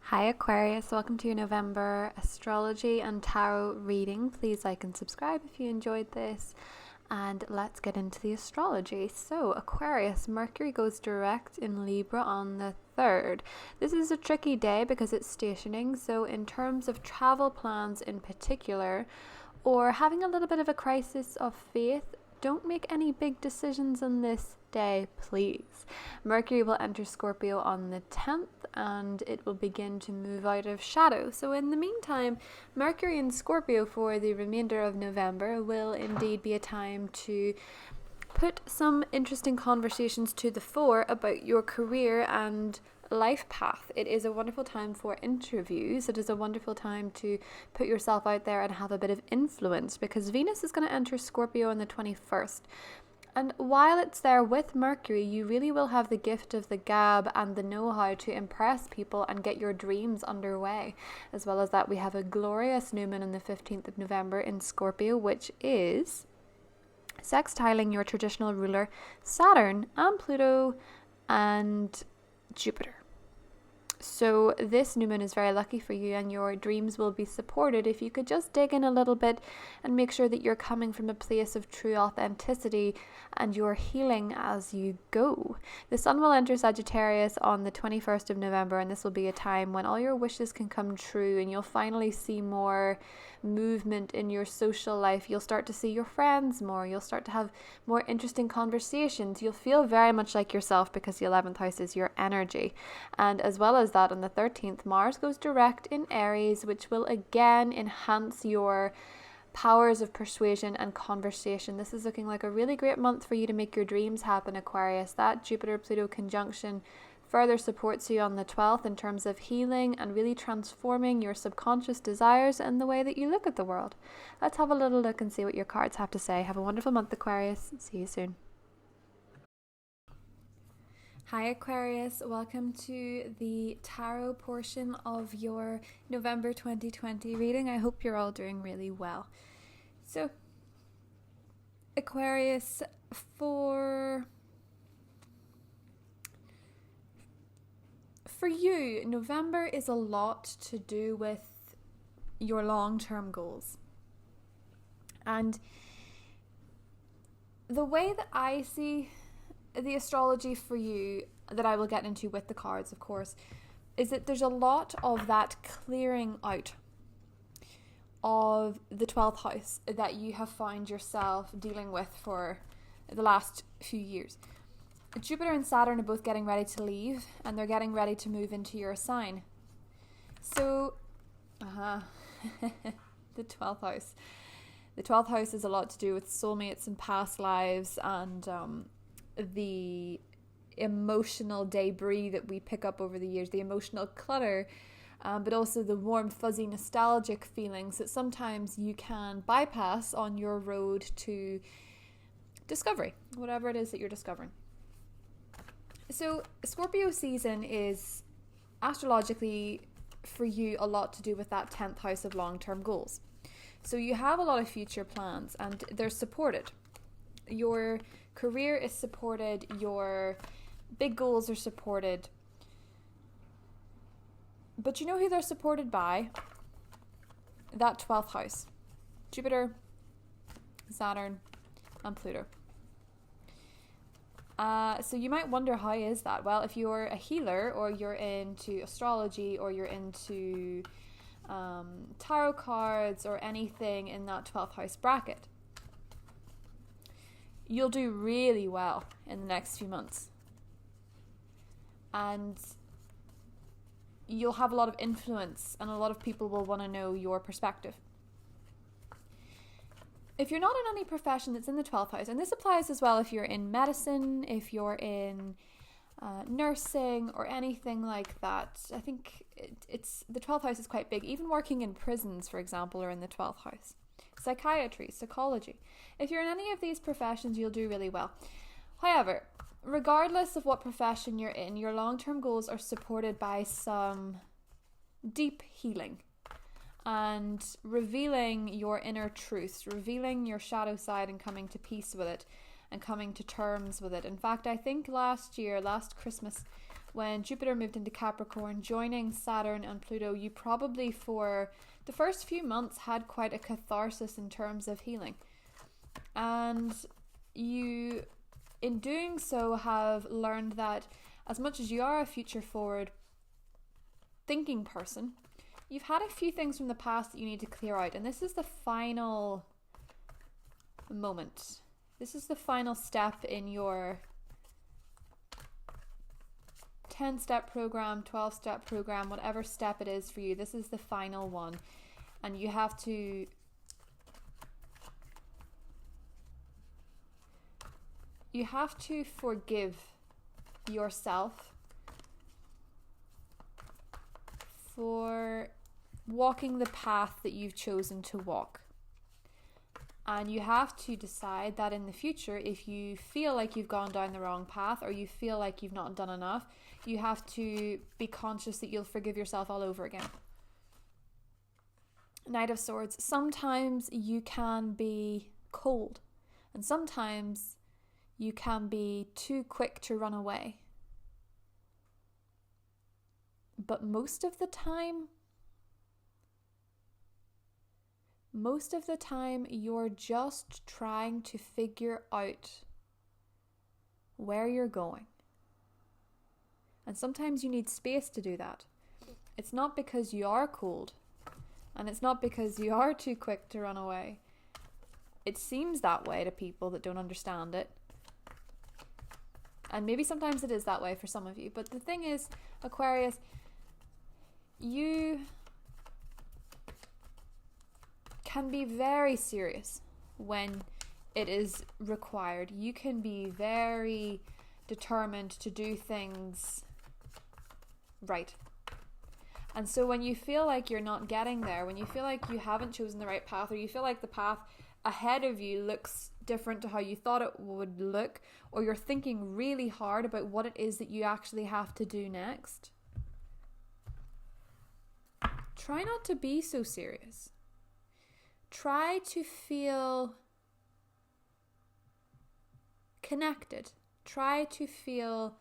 Hi Aquarius, welcome to your November astrology and tarot reading. Please like and subscribe if you enjoyed this. And let's get into the astrology. So Aquarius, Mercury goes direct in Libra on the 3rd. This is a tricky day because it's stationing. So in terms of travel plans in particular, or having a little bit of a crisis of faith, don't make any big decisions on this day, please. Mercury will enter Scorpio on the 10th and it will begin to move out of shadow. So in the meantime, Mercury in Scorpio for the remainder of November will indeed be a time to put some interesting conversations to the fore about your career and life path. It is a wonderful time for interviews. It is a wonderful time to put yourself out there and have a bit of influence because Venus is going to enter Scorpio on the 21st. And while it's there with Mercury, you really will have the gift of the gab and the know-how to impress people and get your dreams underway. As well as that, we have a glorious new moon on the 15th of November in Scorpio, which is sextiling your traditional ruler Saturn and Pluto and Jupiter. So this new moon is very lucky for you and your dreams will be supported if you could just dig in a little bit and make sure that you're coming from a place of true authenticity and you're healing as you go. The sun will enter Sagittarius on the 21st of November and this will be a time when all your wishes can come true and you'll finally see more movement in your social life. You'll start to see your friends more. You'll start to have more interesting conversations. You'll feel very much like yourself because the 11th house is your energy. And as well as that, on the 13th, Mars goes direct in Aries, which will again enhance your powers of persuasion and conversation. This is looking like a really great month for you to make your dreams happen, Aquarius. That Jupiter-Pluto conjunction further supports you on the 12th in terms of healing and really transforming your subconscious desires and the way that you look at the world. Let's have a little look and see what your cards have to say. Have a wonderful month, Aquarius. See you soon. Hi Aquarius, welcome to the tarot portion of your November 2020 reading. I hope you're all doing really well. So, Aquarius, for you, November is a lot to do with your long-term goals. And the way that I see the astrology for you, that I will get into with the cards, of course, is that there's a lot of that clearing out of the 12th house that you have found yourself dealing with for the last few years. Jupiter and Saturn are both getting ready to leave and they're getting ready to move into your sign. So, the 12th house. The 12th house is a lot to do with soulmates and past lives and the emotional debris that we pick up over the years, the emotional clutter, but also the warm, fuzzy, nostalgic feelings that sometimes you can bypass on your road to discovery, whatever it is that you're discovering. So Scorpio season is astrologically for you a lot to do with that 10th house of long-term goals. So you have a lot of future plans and they're supported. Your career is supported, your big goals are supported. But you know who they're supported by? That 12th house. Jupiter, Saturn, and Pluto. So you might wonder, how is that? Well, if you're a healer or you're into astrology or you're into tarot cards or anything in that 12th house bracket, you'll do really well in the next few months. And you'll have a lot of influence and a lot of people will want to know your perspective. If you're not in any profession that's in the 12th house, and this applies as well if you're in medicine, if you're in nursing or anything like that, I think it's the 12th house is quite big. Even working in prisons, for example, are in the 12th house. Psychiatry, psychology. If you're in any of these professions, you'll do really well. However, regardless of what profession you're in, your long-term goals are supported by some deep healing and revealing your inner truths, revealing your shadow side and coming to peace with it and coming to terms with it. In fact, I think last Christmas, when Jupiter moved into Capricorn, joining Saturn and Pluto, you probably for the first few months had quite a catharsis in terms of healing. And you, in doing so, have learned that as much as you are a future forward thinking person, you've had a few things from the past that you need to clear out. And this is the final moment. This is the final step in your 10-step program, 12-step program, whatever step it is for you. This is the final one. And you have to forgive yourself for walking the path that you've chosen to walk. And you have to decide that in the future, if you feel like you've gone down the wrong path or you feel like you've not done enough, you have to be conscious that you'll forgive yourself all over again. Knight of Swords. Sometimes you can be cold, and sometimes you can be too quick to run away. But most of the time, you're just trying to figure out where you're going. And sometimes you need space to do that. It's not because you are cold, and it's not because you are too quick to run away. It seems that way to people that don't understand it. And maybe sometimes it is that way for some of you. But the thing is, Aquarius, you can be very serious when it is required. You can be very determined to do things right. And so when you feel like you're not getting there, when you feel like you haven't chosen the right path, or you feel like the path ahead of you looks different to how you thought it would look, or you're thinking really hard about what it is that you actually have to do next, try not to be so serious. Try to feel connected. Try to feel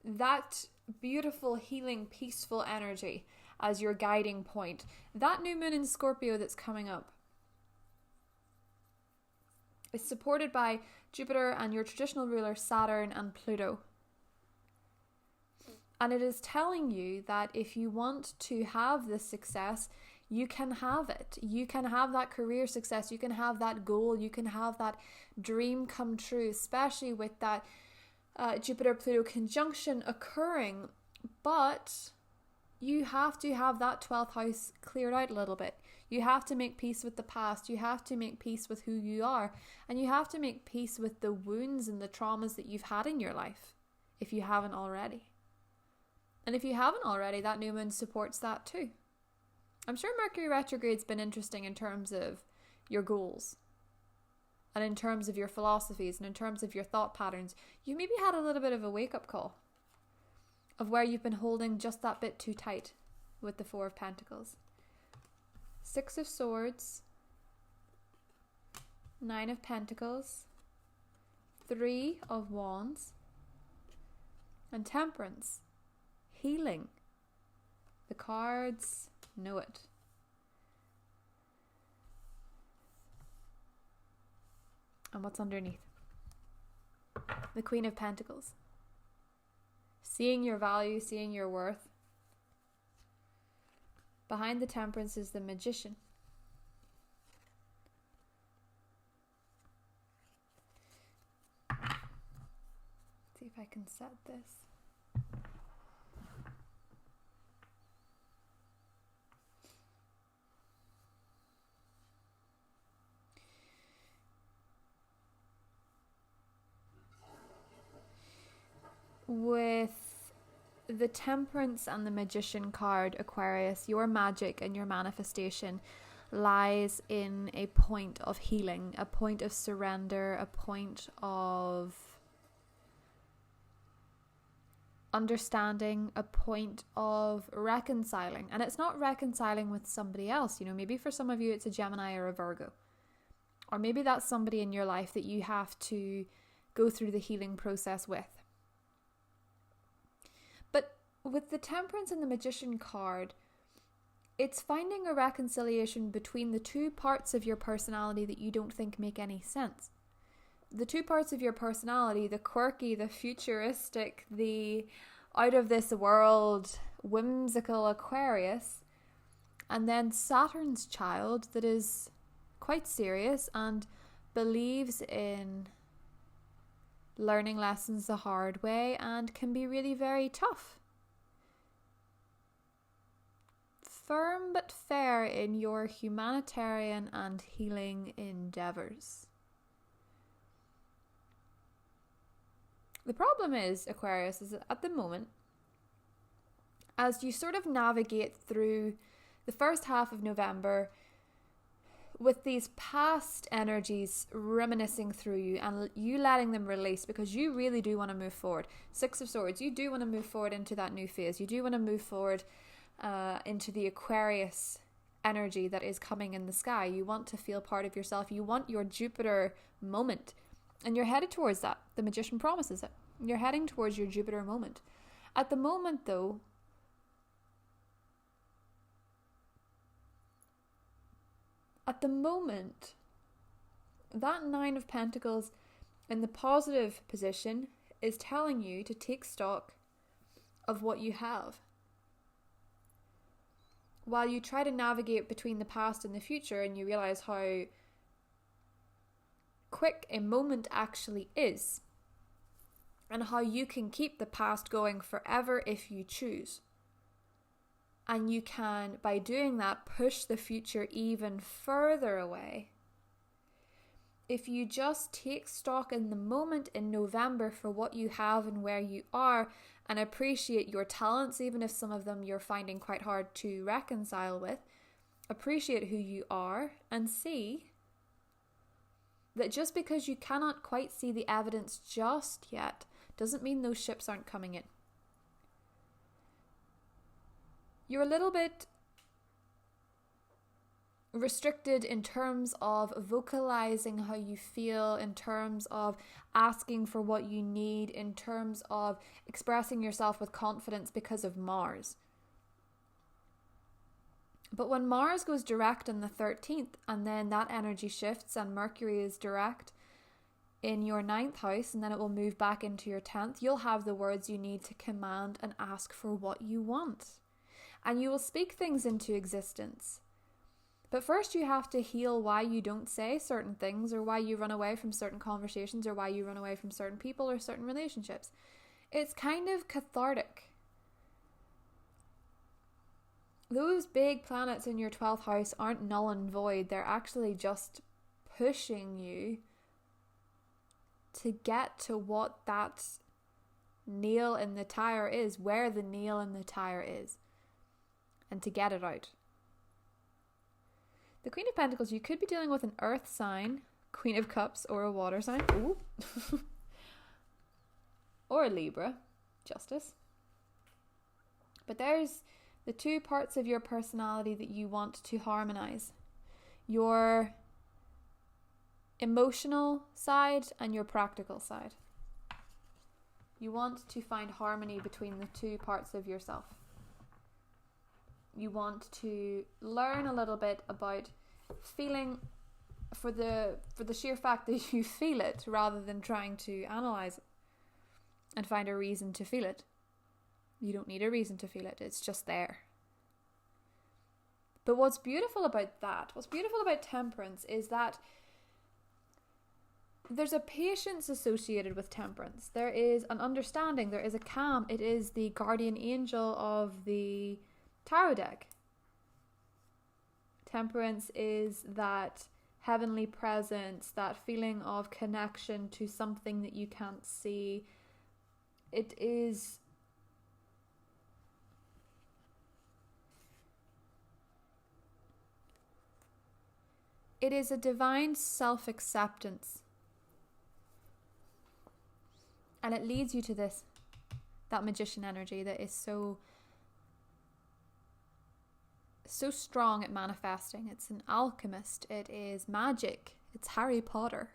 that beautiful, healing, peaceful energy as your guiding point. That new moon in Scorpio that's coming up is supported by Jupiter and your traditional ruler Saturn and Pluto. And it is telling you that if you want to have this success, you can have it. You can have that career success. You can have that goal. You can have that dream come true, especially with that Jupiter-Pluto conjunction occurring. But you have to have that 12th house cleared out a little bit. You have to make peace with the past. You have to make peace with who you are. And you have to make peace with the wounds and the traumas that you've had in your life, if you haven't already. And if you haven't already, that new moon supports that too. I'm sure Mercury retrograde's been interesting in terms of your goals and in terms of your philosophies and in terms of your thought patterns. You maybe had a little bit of a wake-up call of where you've been holding just that bit too tight with the Four of Pentacles. Six of Swords, Nine of Pentacles, Three of Wands, and Temperance. Healing. The cards know it. And what's underneath? The Queen of Pentacles. Seeing your value, seeing your worth. Behind the Temperance is the Magician. Let's see if I can set this. With the Temperance and the Magician card, Aquarius, your magic and your manifestation lies in a point of healing, a point of surrender, a point of understanding, a point of reconciling. And it's not reconciling with somebody else. You know, maybe for some of you it's a Gemini or a Virgo. Or maybe that's somebody in your life that you have to go through the healing process with. with the Temperance and the Magician card, it's finding a reconciliation between the two parts of your personality that you don't think make any sense. The two parts of your personality, the quirky, the futuristic, the out of this world, whimsical Aquarius, and then Saturn's child that is quite serious and believes in learning lessons the hard way and can be really very tough. Firm but fair in your humanitarian and healing endeavors. The problem is, Aquarius, is that at the moment, as you sort of navigate through the first half of November with these past energies reminiscing through you and you letting them release because you really do want to move forward. Six of Swords, you do want to move forward into that new phase. You do want to move forward into the Aquarius energy that is coming in the sky. You want to feel part of yourself. You want your Jupiter moment. And you're headed towards that. The Magician promises it. You're heading towards your Jupiter moment. At the moment, though, that Nine of Pentacles in the positive position is telling you to take stock of what you have. While you try to navigate between the past and the future and you realize how quick a moment actually is and how you can keep the past going forever if you choose. And you can, by doing that, push the future even further away. If you just take stock in the moment in November for what you have and where you are and appreciate your talents, even if some of them you're finding quite hard to reconcile with, appreciate who you are and see that just because you cannot quite see the evidence just yet doesn't mean those ships aren't coming in. You're a little bit restricted in terms of vocalizing how you feel, in terms of asking for what you need, in terms of expressing yourself with confidence because of Mars. But when Mars goes direct on the 13th and then that energy shifts and Mercury is direct in your 9th house and then it will move back into your 10th, you'll have the words you need to command and ask for what you want. And you will speak things into existence. But first you have to heal why you don't say certain things or why you run away from certain conversations or why you run away from certain people or certain relationships. It's kind of cathartic. Those big planets in your 12th house aren't null and void. They're actually just pushing you to get to what that nail in the tire is, where the nail in the tire is, and to get it out. The Queen of Pentacles, you could be dealing with an earth sign, Queen of Cups, or a water sign. Ooh. Or a Libra, Justice. But there's the two parts of your personality that you want to harmonize. Your emotional side and your practical side. You want to find harmony between the two parts of yourself. You want to learn a little bit about feeling for the sheer fact that you feel it rather than trying to analyze it and find a reason to feel it. You don't need a reason to feel it. It's just there. But what's beautiful about Temperance is that there's a patience associated with Temperance. There is an understanding. There is a calm. It is the guardian angel of the tarot deck. Temperance is that heavenly presence, that feeling of connection to something that you can't see. It is a divine self-acceptance. And it leads you to that magician energy that is so strong at manifesting. It's an alchemist. It is magic. It's Harry Potter.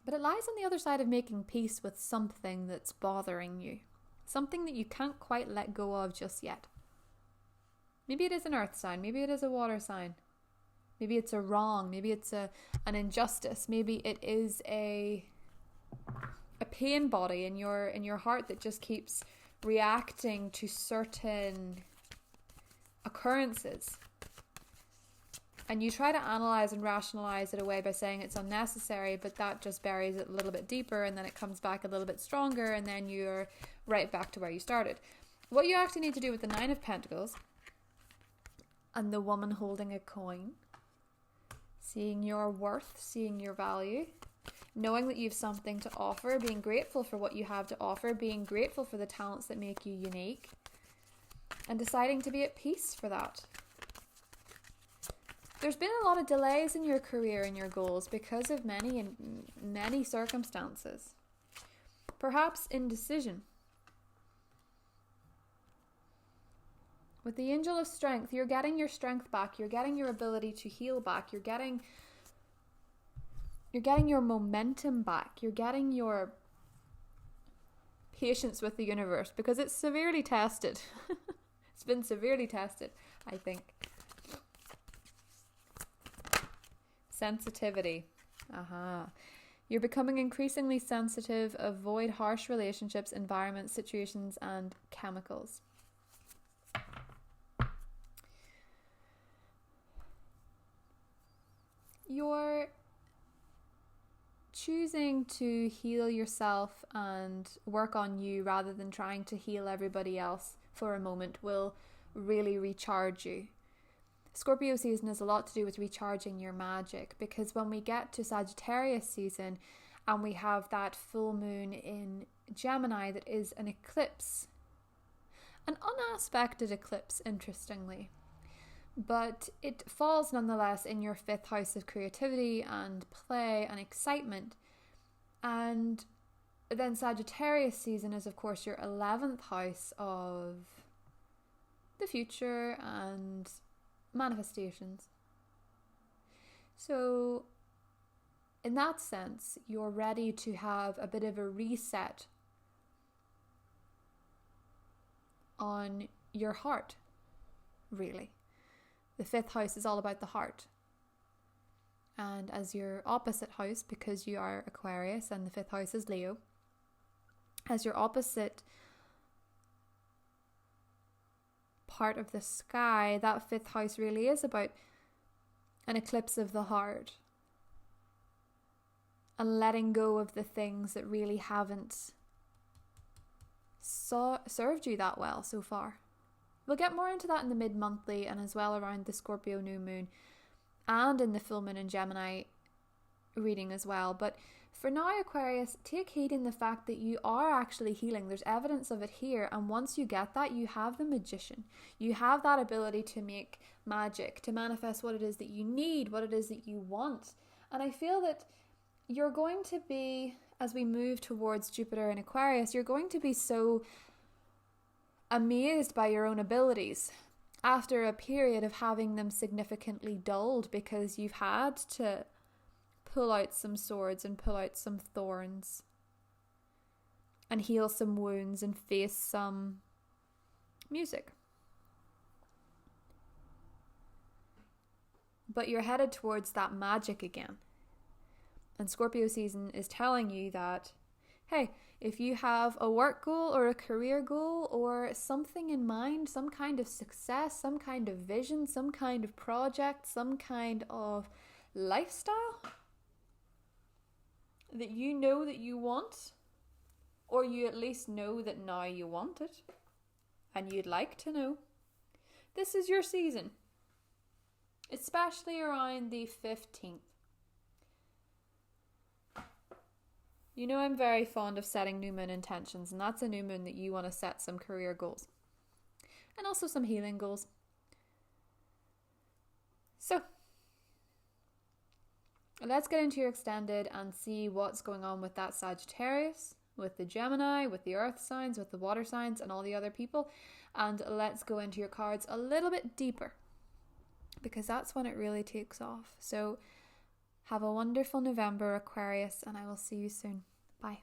But it lies on the other side of making peace with something that's bothering you. Something that you can't quite let go of just yet. Maybe it is an earth sign. Maybe it is a water sign. Maybe it's a wrong. Maybe it's an injustice. Maybe it is a pain body in your heart that just keeps reacting to certain occurrences. And you try to analyze and rationalize it away by saying it's unnecessary, but that just buries it a little bit deeper, and then it comes back a little bit stronger, and then you're right back to where you started. What you actually need to do with the Nine of Pentacles and the woman holding a coin, seeing your worth, seeing your value, knowing that you have something to offer, being grateful for what you have to offer, being grateful for the talents that make you unique, and deciding to be at peace for that. There's been a lot of delays in your career and your goals because of many circumstances. Perhaps indecision. With the Angel of Strength, you're getting your strength back. You're getting your ability to heal back. You're getting your momentum back. You're getting your patience with the universe because it's severely tested. It's been severely tested, I think. Sensitivity. You're becoming increasingly sensitive. Avoid harsh relationships, environments, situations, and chemicals. You're choosing to heal yourself and work on you rather than trying to heal everybody else for a moment will really recharge you. Scorpio season has a lot to do with recharging your magic, because when we get to Sagittarius season and we have that full moon in Gemini that is an eclipse, an unaspected eclipse, interestingly, but it falls nonetheless in your 5th house of creativity and play and excitement. And then Sagittarius season is, of course, your 11th house of the future and manifestations. So in that sense, you're ready to have a bit of a reset on your heart, really. The 5th house is all about the heart. And as your opposite house, because you are Aquarius and the 5th house is Leo, as your opposite part of the sky, that 5th house really is about an eclipse of the heart and letting go of the things that really haven't served you that well so far. We'll get more into that in the mid-monthly and as well around the Scorpio new moon and in the full moon in Gemini reading as well. But for now, Aquarius, take heed in the fact that you are actually healing. There's evidence of it here. And once you get that, you have the magician. You have that ability to make magic, to manifest what it is that you need, what it is that you want. And I feel that you're going to be, as we move towards Jupiter in Aquarius, you're going to be so amazed by your own abilities after a period of having them significantly dulled because you've had to pull out some swords and pull out some thorns and heal some wounds and face some music. But you're headed towards that magic again. And Scorpio season is telling you that, hey, if you have a work goal or a career goal or something in mind, some kind of success, some kind of vision, some kind of project, some kind of lifestyle that you know that you want, or you at least know that now you want it and you'd like to know, this is your season, especially around the 15th. You know, I'm very fond of setting new moon intentions, and that's a new moon that you want to set some career goals and also some healing goals. So let's get into your extended and see what's going on with that Sagittarius, with the Gemini, with the earth signs, with the water signs and all the other people. And let's go into your cards a little bit deeper because that's when it really takes off. So Have a wonderful November, Aquarius, and I will see you soon. Bye.